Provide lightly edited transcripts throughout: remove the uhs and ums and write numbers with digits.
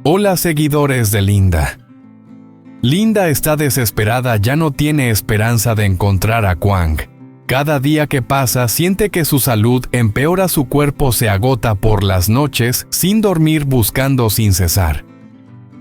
Hola seguidores de Linda. Linda está desesperada, ya no tiene esperanza de encontrar a Kwang. Cada día que pasa siente que su salud empeora, su cuerpo se agota por las noches, sin dormir, buscando sin cesar.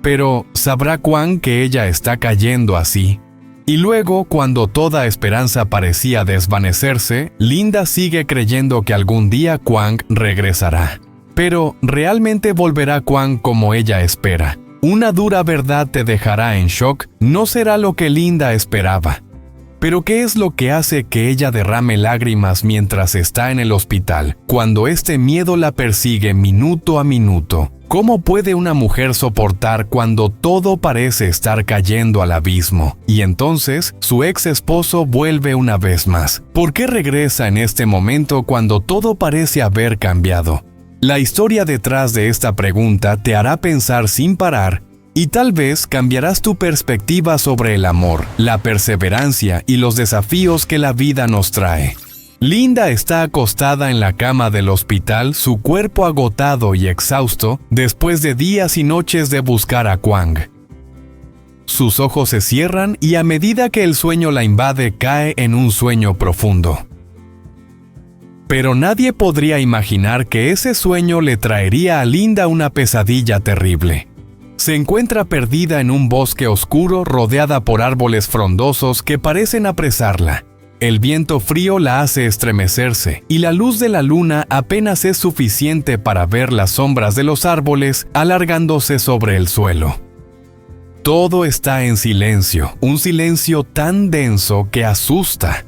Pero, ¿sabrá Kwang que ella está cayendo así? Y luego, cuando toda esperanza parecía desvanecerse, Linda sigue creyendo que algún día Kwang regresará. Pero, ¿realmente volverá Kwang como ella espera? Una dura verdad te dejará en shock, no será lo que Linda esperaba. Pero ¿qué es lo que hace que ella derrame lágrimas mientras está en el hospital, cuando este miedo la persigue minuto a minuto? ¿Cómo puede una mujer soportar cuando todo parece estar cayendo al abismo? Y entonces, su ex esposo vuelve una vez más. ¿Por qué regresa en este momento cuando todo parece haber cambiado? La historia detrás de esta pregunta te hará pensar sin parar, y tal vez cambiarás tu perspectiva sobre el amor, la perseverancia y los desafíos que la vida nos trae. Linda está acostada en la cama del hospital, su cuerpo agotado y exhausto, después de días y noches de buscar a Kwang. Sus ojos se cierran y a medida que el sueño la invade, cae en un sueño profundo. Pero nadie podría imaginar que ese sueño le traería a Linda una pesadilla terrible. Se encuentra perdida en un bosque oscuro rodeada por árboles frondosos que parecen apresarla. El viento frío la hace estremecerse y la luz de la luna apenas es suficiente para ver las sombras de los árboles alargándose sobre el suelo. Todo está en silencio, un silencio tan denso que asusta.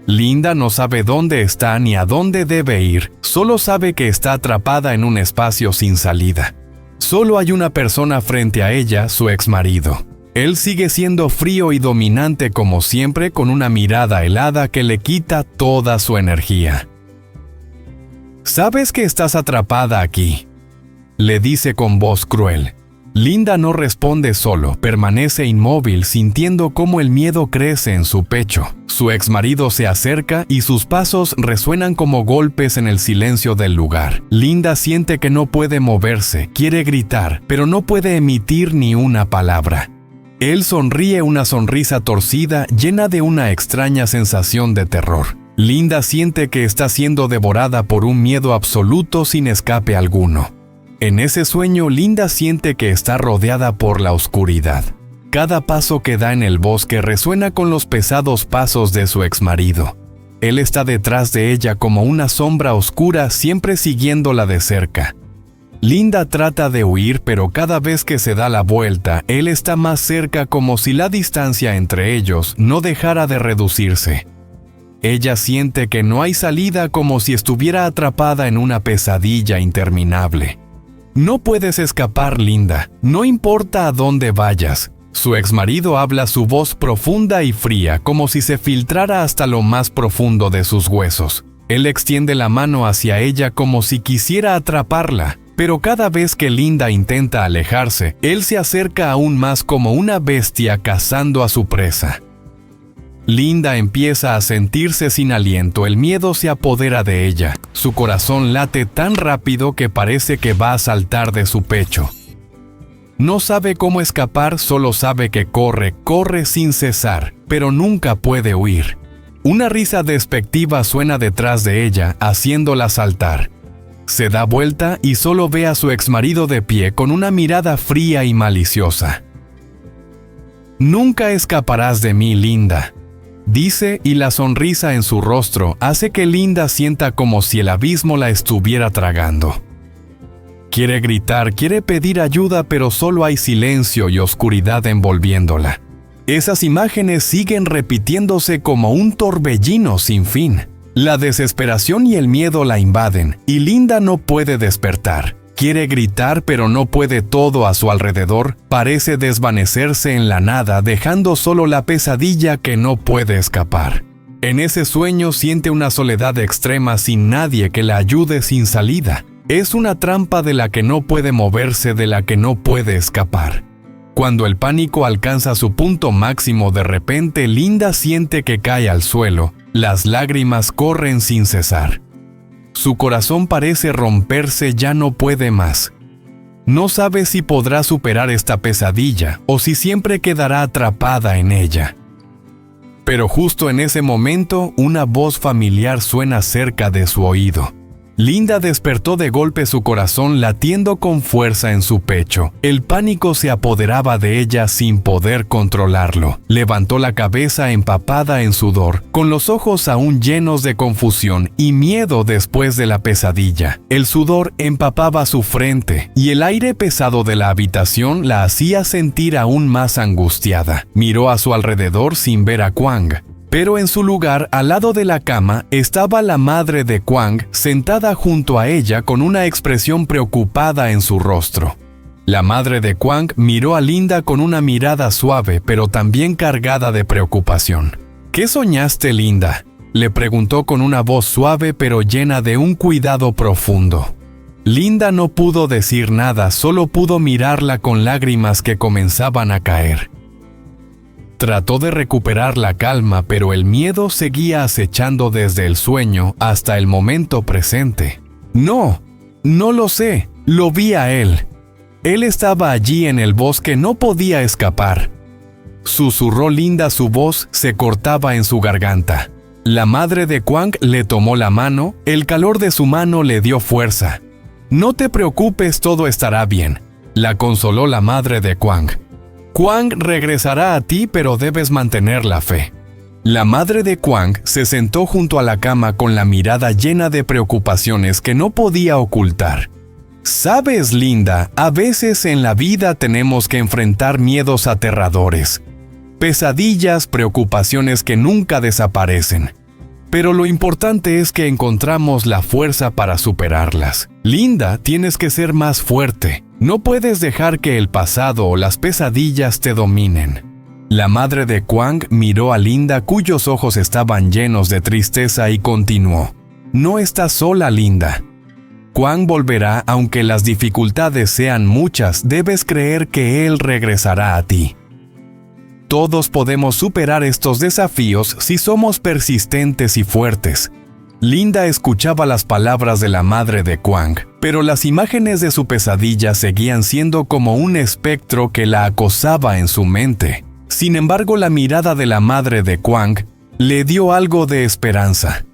Linda no sabe dónde está ni a dónde debe ir, solo sabe que está atrapada en un espacio sin salida. Solo hay una persona frente a ella, su exmarido. Él sigue siendo frío y dominante como siempre, con una mirada helada que le quita toda su energía. «¿Sabes que estás atrapada aquí?», le dice con voz cruel. Linda no responde, solo permanece inmóvil, sintiendo cómo el miedo crece en su pecho. Su exmarido se acerca y sus pasos resuenan como golpes en el silencio del lugar. Linda siente que no puede moverse, quiere gritar, pero no puede emitir ni una palabra. Él sonríe, una sonrisa torcida, llena de una extraña sensación de terror. Linda siente que está siendo devorada por un miedo absoluto sin escape alguno. En ese sueño, Linda siente que está rodeada por la oscuridad. Cada paso que da en el bosque resuena con los pesados pasos de su exmarido. Él está detrás de ella como una sombra oscura, siempre siguiéndola de cerca. Linda trata de huir, pero cada vez que se da la vuelta, él está más cerca, como si la distancia entre ellos no dejara de reducirse. Ella siente que no hay salida, como si estuviera atrapada en una pesadilla interminable. No puedes escapar, Linda, no importa a dónde vayas. Su exmarido habla, su voz profunda y fría, como si se filtrara hasta lo más profundo de sus huesos. Él extiende la mano hacia ella como si quisiera atraparla. Pero cada vez que Linda intenta alejarse, él se acerca aún más, como una bestia cazando a su presa. Linda empieza a sentirse sin aliento, el miedo se apodera de ella. Su corazón late tan rápido que parece que va a saltar de su pecho. No sabe cómo escapar, solo sabe que corre sin cesar, pero nunca puede huir. Una risa despectiva suena detrás de ella, haciéndola saltar. Se da vuelta y solo ve a su exmarido de pie con una mirada fría y maliciosa. «Nunca escaparás de mí, Linda», dice, y la sonrisa en su rostro hace que Linda sienta como si el abismo la estuviera tragando. Quiere gritar, quiere pedir ayuda, pero solo hay silencio y oscuridad envolviéndola. Esas imágenes siguen repitiéndose como un torbellino sin fin. La desesperación y el miedo la invaden, y Linda no puede despertar. Quiere gritar, pero no puede. Todo a su alrededor parece desvanecerse en la nada, dejando solo la pesadilla que no puede escapar. En ese sueño siente una soledad extrema, sin nadie que la ayude, sin salida. Es una trampa de la que no puede moverse, de la que no puede escapar. Cuando el pánico alcanza su punto máximo, de repente Linda siente que cae al suelo. Las lágrimas corren sin cesar. Su corazón parece romperse, ya no puede más. No sabe si podrá superar esta pesadilla o si siempre quedará atrapada en ella. Pero justo en ese momento, una voz familiar suena cerca de su oído. Linda despertó de golpe, su corazón latiendo con fuerza en su pecho. El pánico se apoderaba de ella sin poder controlarlo. Levantó la cabeza empapada en sudor, con los ojos aún llenos de confusión y miedo después de la pesadilla. El sudor empapaba su frente y el aire pesado de la habitación la hacía sentir aún más angustiada. Miró a su alrededor sin ver a Kwang. Pero en su lugar, al lado de la cama, estaba la madre de Kwang sentada junto a ella con una expresión preocupada en su rostro. La madre de Kwang miró a Linda con una mirada suave, pero también cargada de preocupación. ¿Qué soñaste, Linda?, le preguntó con una voz suave pero llena de un cuidado profundo. Linda no pudo decir nada, solo pudo mirarla con lágrimas que comenzaban a caer. Trató de recuperar la calma, pero el miedo seguía acechando desde el sueño hasta el momento presente. No lo sé, lo vi a él. Él estaba allí en el bosque, no podía escapar. Susurró Linda, su voz se cortaba en su garganta. La madre de Kwang le tomó la mano, el calor de su mano le dio fuerza. No te preocupes, todo estará bien, la consoló la madre de Kwang. Kwang regresará a ti, pero debes mantener la fe. La madre de Kwang se sentó junto a la cama con la mirada llena de preocupaciones que no podía ocultar. Sabes, Linda, a veces en la vida tenemos que enfrentar miedos aterradores, pesadillas, preocupaciones que nunca desaparecen. Pero lo importante es que encontramos la fuerza para superarlas. Linda, tienes que ser más fuerte. No puedes dejar que el pasado o las pesadillas te dominen. La madre de Kwang miró a Linda, cuyos ojos estaban llenos de tristeza, y continuó. No estás sola, Linda. Kwang volverá, aunque las dificultades sean muchas, debes creer que él regresará a ti. Todos podemos superar estos desafíos si somos persistentes y fuertes. Linda escuchaba las palabras de la madre de Kwang, pero las imágenes de su pesadilla seguían siendo como un espectro que la acosaba en su mente. Sin embargo, la mirada de la madre de Kwang le dio algo de esperanza.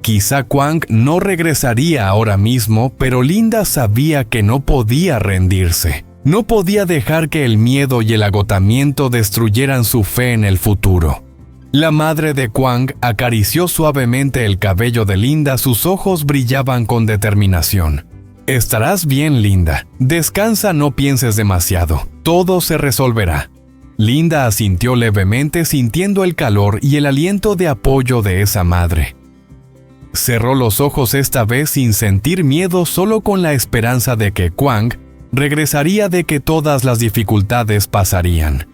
Quizá Kwang no regresaría ahora mismo, pero Linda sabía que no podía rendirse. No podía dejar que el miedo y el agotamiento destruyeran su fe en el futuro. La madre de Kwang acarició suavemente el cabello de Linda, sus ojos brillaban con determinación. Estarás bien, Linda. Descansa, no pienses demasiado. Todo se resolverá. Linda asintió levemente, sintiendo el calor y el aliento de apoyo de esa madre. Cerró los ojos esta vez sin sentir miedo, solo con la esperanza de que Kwang regresaría, de que todas las dificultades pasarían.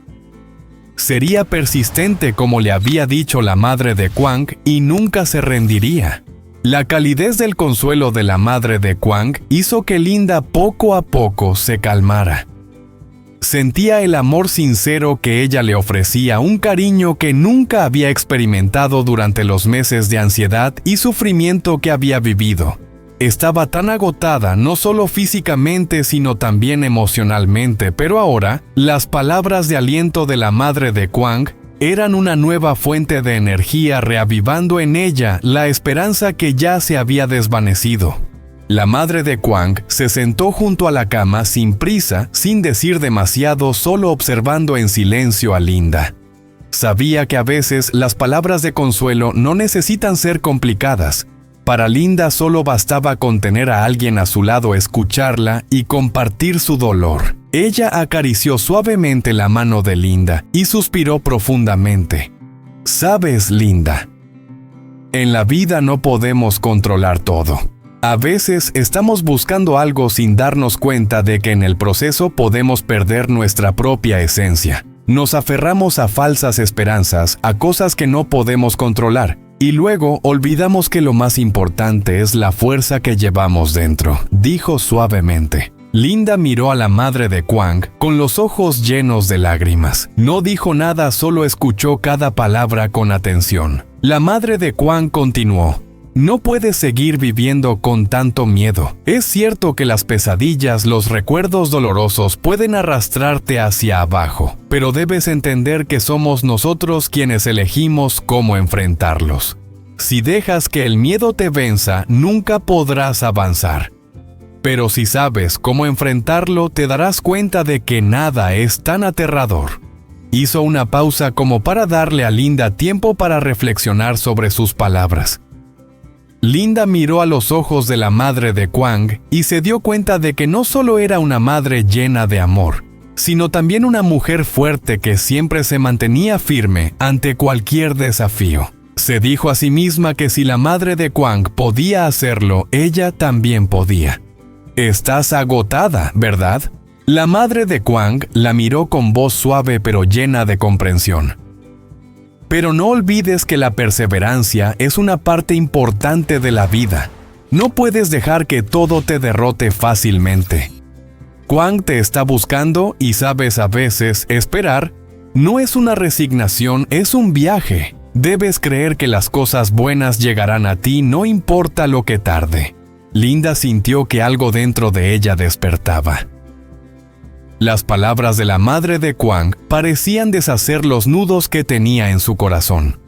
Sería persistente como le había dicho la madre de Kwang y nunca se rendiría. La calidez del consuelo de la madre de Kwang hizo que Linda poco a poco se calmara. Sentía el amor sincero que ella le ofrecía, un cariño que nunca había experimentado durante los meses de ansiedad y sufrimiento que había vivido. Estaba tan agotada, no solo físicamente sino también emocionalmente, pero ahora, las palabras de aliento de la madre de Kwang eran una nueva fuente de energía, reavivando en ella la esperanza que ya se había desvanecido. La madre de Kwang se sentó junto a la cama sin prisa, sin decir demasiado, solo observando en silencio a Linda. Sabía que a veces las palabras de consuelo no necesitan ser complicadas. Para Linda solo bastaba con tener a alguien a su lado, escucharla y compartir su dolor. Ella acarició suavemente la mano de Linda y suspiró profundamente. Sabes, Linda, en la vida no podemos controlar todo. A veces estamos buscando algo sin darnos cuenta de que en el proceso podemos perder nuestra propia esencia. Nos aferramos a falsas esperanzas, a cosas que no podemos controlar. Y luego olvidamos que lo más importante es la fuerza que llevamos dentro, dijo suavemente. Linda miró a la madre de Kwang con los ojos llenos de lágrimas. No dijo nada, solo escuchó cada palabra con atención. La madre de Kwang continuó. No puedes seguir viviendo con tanto miedo. Es cierto que las pesadillas, los recuerdos dolorosos pueden arrastrarte hacia abajo, pero debes entender que somos nosotros quienes elegimos cómo enfrentarlos. Si dejas que el miedo te venza, nunca podrás avanzar. Pero si sabes cómo enfrentarlo, te darás cuenta de que nada es tan aterrador. Hizo una pausa como para darle a Linda tiempo para reflexionar sobre sus palabras. Linda miró a los ojos de la madre de Kwang y se dio cuenta de que no solo era una madre llena de amor, sino también una mujer fuerte que siempre se mantenía firme ante cualquier desafío. Se dijo a sí misma que si la madre de Kwang podía hacerlo, ella también podía. «Estás agotada, ¿verdad?». La madre de Kwang la miró con voz suave pero llena de comprensión. Pero no olvides que la perseverancia es una parte importante de la vida. No puedes dejar que todo te derrote fácilmente. Kwang te está buscando y sabes, a veces esperar no es una resignación, es un viaje. Debes creer que las cosas buenas llegarán a ti, no importa lo que tarde. Linda sintió que algo dentro de ella despertaba. Las palabras de la madre de Kwang parecían deshacer los nudos que tenía en su corazón.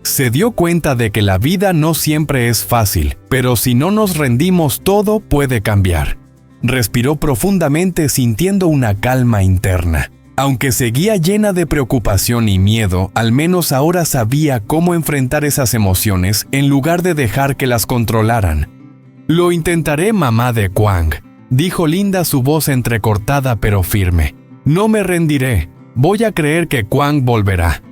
Se dio cuenta de que la vida no siempre es fácil, pero si no nos rendimos, todo puede cambiar. Respiró profundamente sintiendo una calma interna. Aunque seguía llena de preocupación y miedo, al menos ahora sabía cómo enfrentar esas emociones en lugar de dejar que las controlaran. «Lo intentaré, mamá de Kwang», dijo Linda, su voz entrecortada pero firme. «No me rendiré. Voy a creer que Kwang volverá».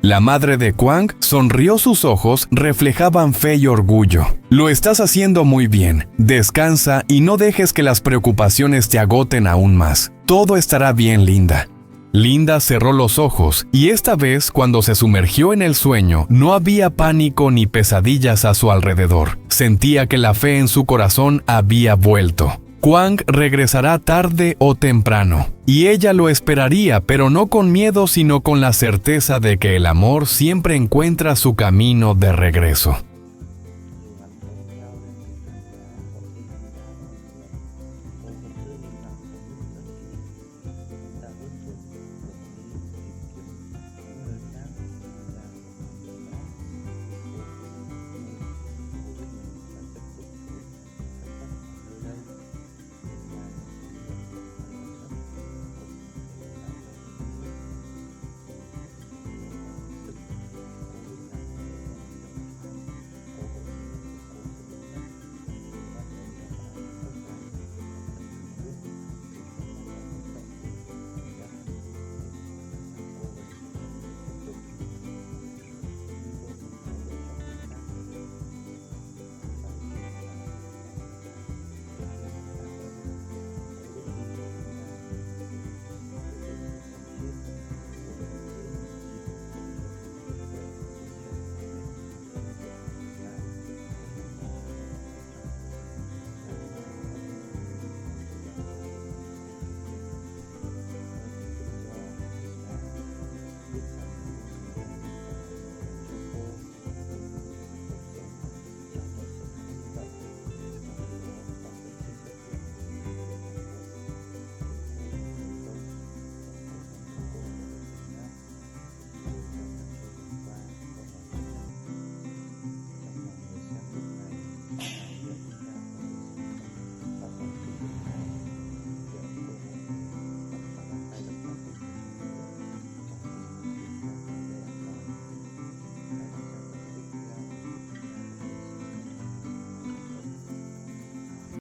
La madre de Kwang sonrió, sus ojos reflejaban fe y orgullo. «Lo estás haciendo muy bien. Descansa y no dejes que las preocupaciones te agoten aún más. Todo estará bien, Linda». Linda cerró los ojos y esta vez, cuando se sumergió en el sueño, no había pánico ni pesadillas a su alrededor. Sentía que la fe en su corazón había vuelto. Kwang regresará tarde o temprano, y ella lo esperaría, pero no con miedo, sino con la certeza de que el amor siempre encuentra su camino de regreso.